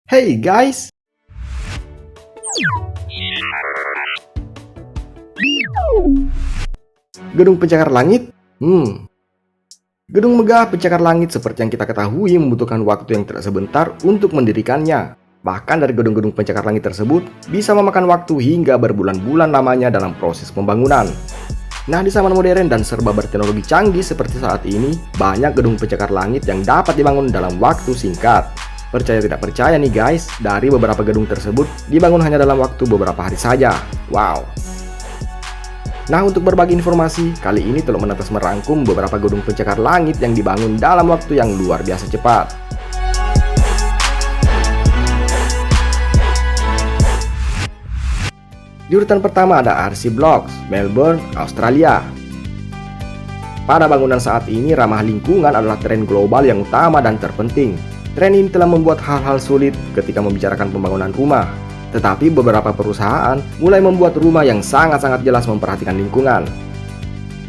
Hey guys, gedung pencakar langit? Gedung megah pencakar langit seperti yang kita ketahui membutuhkan waktu yang tidak sebentar untuk mendirikannya. Bahkan dari gedung-gedung pencakar langit tersebut bisa memakan waktu hingga berbulan-bulan lamanya dalam proses pembangunan. Nah, di zaman modern dan serba berteknologi canggih seperti saat ini, banyak gedung pencakar langit yang dapat dibangun dalam waktu singkat. Percaya tidak percaya nih guys, dari beberapa gedung tersebut dibangun hanya dalam waktu beberapa hari saja. Wow. Nah, untuk berbagi informasi, kali ini Teluk Menetes merangkum beberapa gedung pencakar langit yang dibangun dalam waktu yang luar biasa cepat. Di urutan pertama ada RC Blocks, Melbourne, Australia. Pada bangunan saat ini, ramah lingkungan adalah tren global yang utama dan terpenting. Tren ini telah membuat hal-hal sulit ketika membicarakan pembangunan rumah. Tetapi beberapa perusahaan mulai membuat rumah yang sangat-sangat jelas memperhatikan lingkungan.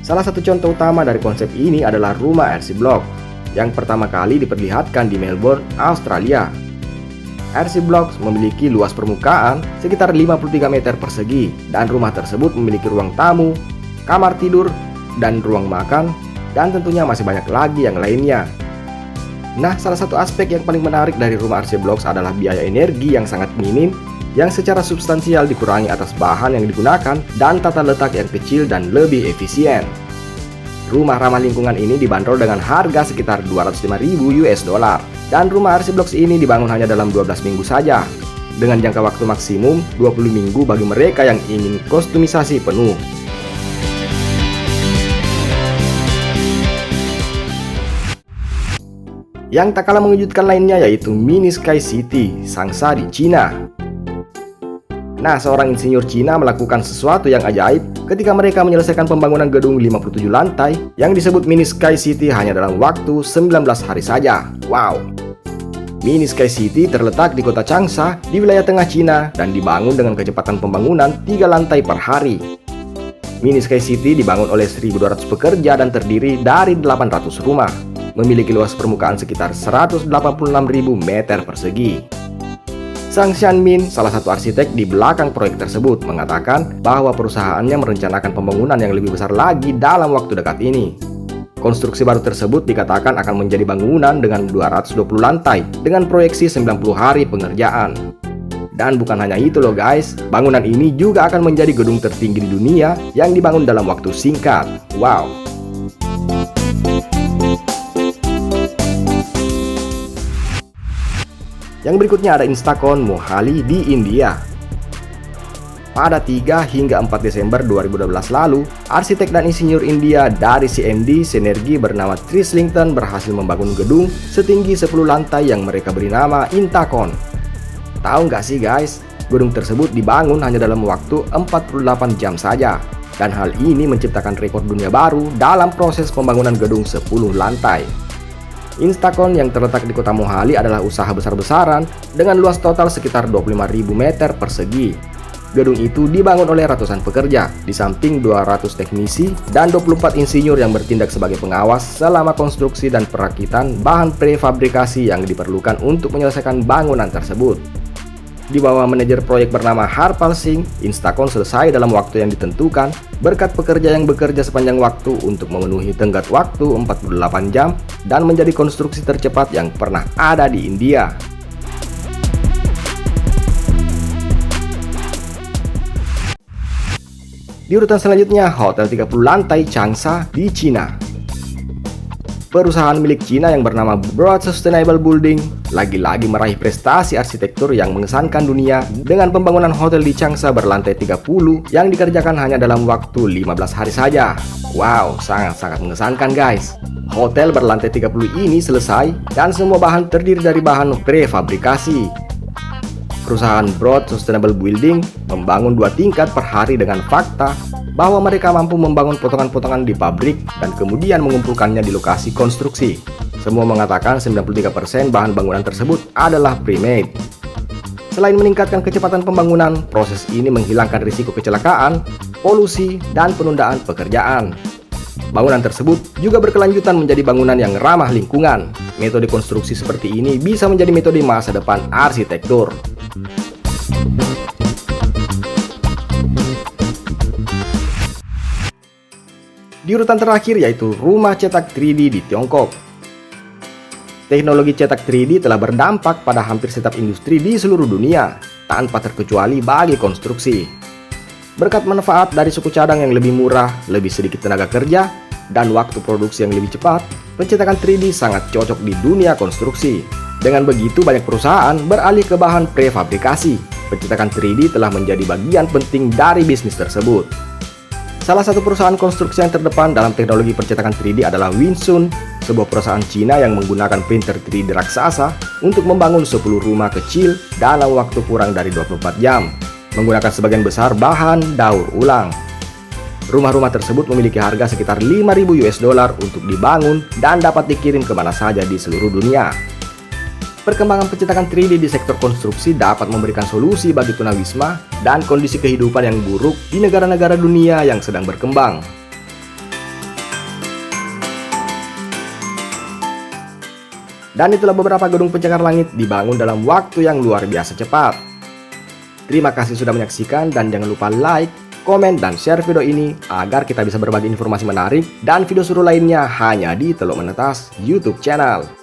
Salah satu contoh utama dari konsep ini adalah rumah RC Block, yang pertama kali diperlihatkan di Melbourne, Australia. RC Blocks memiliki luas permukaan sekitar 53 meter persegi, dan rumah tersebut memiliki ruang tamu, kamar tidur, dan ruang makan, dan tentunya masih banyak lagi yang lainnya. Nah, salah satu aspek yang paling menarik dari rumah RC Blocks adalah biaya energi yang sangat minim, yang secara substansial dikurangi atas bahan yang digunakan dan tata letak yang kecil dan lebih efisien. Rumah ramah lingkungan ini dibanderol dengan harga sekitar 205.000 US dollar. Dan rumah RC Blocks ini dibangun hanya dalam 12 minggu saja, dengan jangka waktu maksimum 20 minggu bagi mereka yang ingin kostumisasi penuh. Yang tak kalah mengejutkan lainnya yaitu Mini Sky City, Changsha di Cina. Nah, seorang insinyur Cina melakukan sesuatu yang ajaib ketika mereka menyelesaikan pembangunan gedung 57 lantai yang disebut Mini Sky City hanya dalam waktu 19 hari saja. Wow! Mini Sky City terletak di kota Changsha di wilayah tengah Cina dan dibangun dengan kecepatan pembangunan 3 lantai per hari. Mini Sky City dibangun oleh 1.200 pekerja dan terdiri dari 800 rumah, memiliki luas permukaan sekitar 186.000 meter persegi. Sang Xianmin, salah satu arsitek di belakang proyek tersebut, mengatakan bahwa perusahaannya merencanakan pembangunan yang lebih besar lagi dalam waktu dekat ini. Konstruksi baru tersebut dikatakan akan menjadi bangunan dengan 220 lantai dengan proyeksi 90 hari pengerjaan. Dan bukan hanya itu loh guys, bangunan ini juga akan menjadi gedung tertinggi di dunia yang dibangun dalam waktu singkat. Wow! Yang berikutnya ada Instacon Mohali di India. Pada 3 hingga 4 Desember 2012 lalu, arsitek dan insinyur India dari CMD Sinergi bernama Trish Linton berhasil membangun gedung setinggi 10 lantai yang mereka beri nama Intacon. Tahu nggak sih guys, gedung tersebut dibangun hanya dalam waktu 48 jam saja. Dan hal ini menciptakan rekor dunia baru dalam proses pembangunan gedung 10 lantai. Instacon yang terletak di kota Mohali adalah usaha besar-besaran dengan luas total sekitar 25.000 meter persegi. Gedung itu dibangun oleh ratusan pekerja, di samping 200 teknisi dan 24 insinyur yang bertindak sebagai pengawas selama konstruksi dan perakitan bahan prefabrikasi yang diperlukan untuk menyelesaikan bangunan tersebut. Di bawah manajer proyek bernama Harpal Singh, Instacon selesai dalam waktu yang ditentukan berkat pekerja yang bekerja sepanjang waktu untuk memenuhi tenggat waktu 48 jam dan menjadi konstruksi tercepat yang pernah ada di India. Di urutan selanjutnya, Hotel 30 lantai Changsha di Cina. Perusahaan milik Cina yang bernama Broad Sustainable Building lagi-lagi meraih prestasi arsitektur yang mengesankan dunia dengan pembangunan hotel di Changsha berlantai 30 yang dikerjakan hanya dalam waktu 15 hari saja. Wow, sangat-sangat mengesankan guys. Hotel berlantai 30 ini selesai dan semua bahan terdiri dari bahan prefabrikasi. Perusahaan Broad Sustainable Building membangun 2 tingkat per hari dengan fakta bahwa mereka mampu membangun potongan-potongan di pabrik dan kemudian mengumpulkannya di lokasi konstruksi. Semua mengatakan 93% bahan bangunan tersebut adalah pre-made. Selain meningkatkan kecepatan pembangunan, proses ini menghilangkan risiko kecelakaan, polusi, dan penundaan pekerjaan. Bangunan tersebut juga berkelanjutan menjadi bangunan yang ramah lingkungan. Metode konstruksi seperti ini bisa menjadi metode masa depan arsitektur. Di urutan terakhir yaitu rumah cetak 3D di Tiongkok. Teknologi cetak 3D telah berdampak pada hampir setiap industri di seluruh dunia, tanpa terkecuali bagi konstruksi. Berkat manfaat dari suku cadang yang lebih murah, lebih sedikit tenaga kerja, dan waktu produksi yang lebih cepat, pencetakan 3D sangat cocok di dunia konstruksi. Dengan begitu, banyak perusahaan beralih ke bahan prefabrikasi. Pencetakan 3D telah menjadi bagian penting dari bisnis tersebut. Salah satu perusahaan konstruksi yang terdepan dalam teknologi percetakan 3D adalah Winsun, sebuah perusahaan Cina yang menggunakan printer 3D raksasa untuk membangun 10 rumah kecil dalam waktu kurang dari 24 jam, menggunakan sebagian besar bahan daur ulang. Rumah-rumah tersebut memiliki harga sekitar 5.000 US dollar untuk dibangun dan dapat dikirim kemana saja di seluruh dunia. Perkembangan pencetakan 3D di sektor konstruksi dapat memberikan solusi bagi tunawisma dan kondisi kehidupan yang buruk di negara-negara dunia yang sedang berkembang. Dan itulah beberapa gedung pencakar langit dibangun dalam waktu yang luar biasa cepat. Terima kasih sudah menyaksikan dan jangan lupa like, komen, dan share video ini agar kita bisa berbagi informasi menarik dan video seru lainnya hanya di Teluk Menetas YouTube channel.